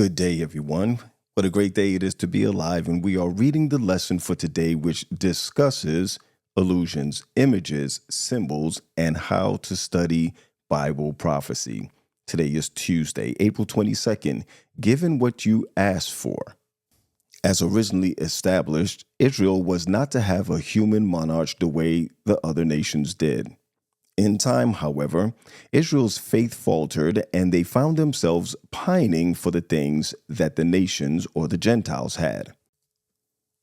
Good day, everyone. What a great day it is to be alive, and we are reading the lesson for today, which discusses illusions, images, symbols, and how to study Bible prophecy. Today is Tuesday, April 22nd, given what you asked for. As originally established, Israel was not to have a human monarch the way the other nations did. In time, however, Israel's faith faltered and they found themselves pining for the things that the nations or the Gentiles had.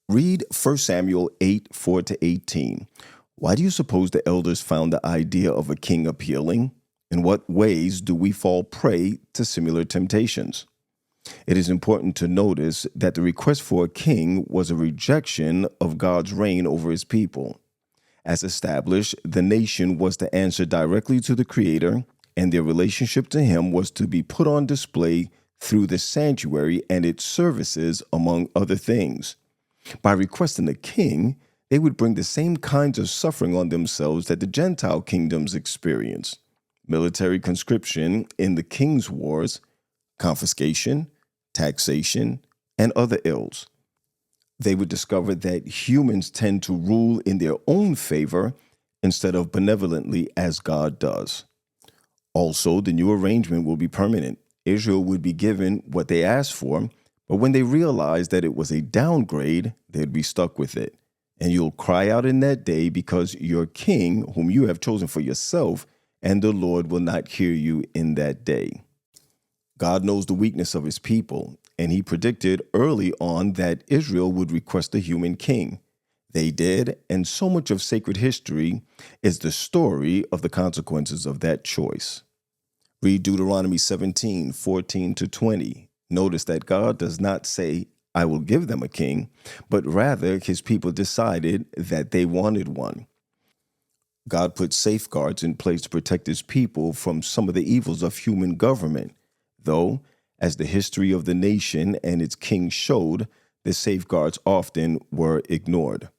Read 1 Samuel 8:4-18. Why do you suppose the elders found the idea of a king appealing? In what ways do we fall prey to similar temptations? It is important to notice that the request for a king was a rejection of God's reign over his people. As established, the nation was to answer directly to the Creator, and their relationship to Him was to be put on display through the sanctuary and its services, among other things. By requesting a king, they would bring the same kinds of suffering on themselves that the Gentile kingdoms experienced: military conscription in the king's wars, confiscation, taxation, and other ills. They would discover that humans tend to rule in their own favor instead of benevolently as God does. Also, the new arrangement will be permanent. Israel would be given what they asked for, but when they realized that it was a downgrade, they'd be stuck with it. And you'll cry out in that day because your king, whom you have chosen for yourself, and the Lord will not hear you in that day. God knows the weakness of his people, and he predicted early on that Israel would request a human king. They did, and so much of sacred history is the story of the consequences of that choice. Read Deuteronomy 17:14-20. Notice that God does not say, "I will give them a king," but rather his people decided that they wanted one. God put safeguards in place to protect his people from some of the evils of human government, though, as the history of the nation and its king showed, the safeguards often were ignored.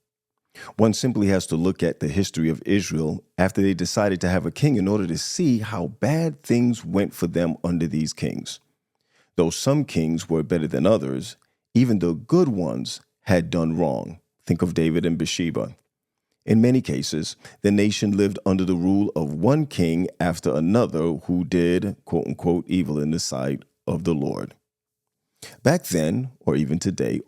One simply has to look at the history of Israel after they decided to have a king in order to see how bad things went for them under these kings. Though some kings were better than others, even the good ones had done wrong. Think of David and Bathsheba. In many cases, the nation lived under the rule of one king after another who did, quote unquote, evil in the sight of the Lord. Back then, or even today,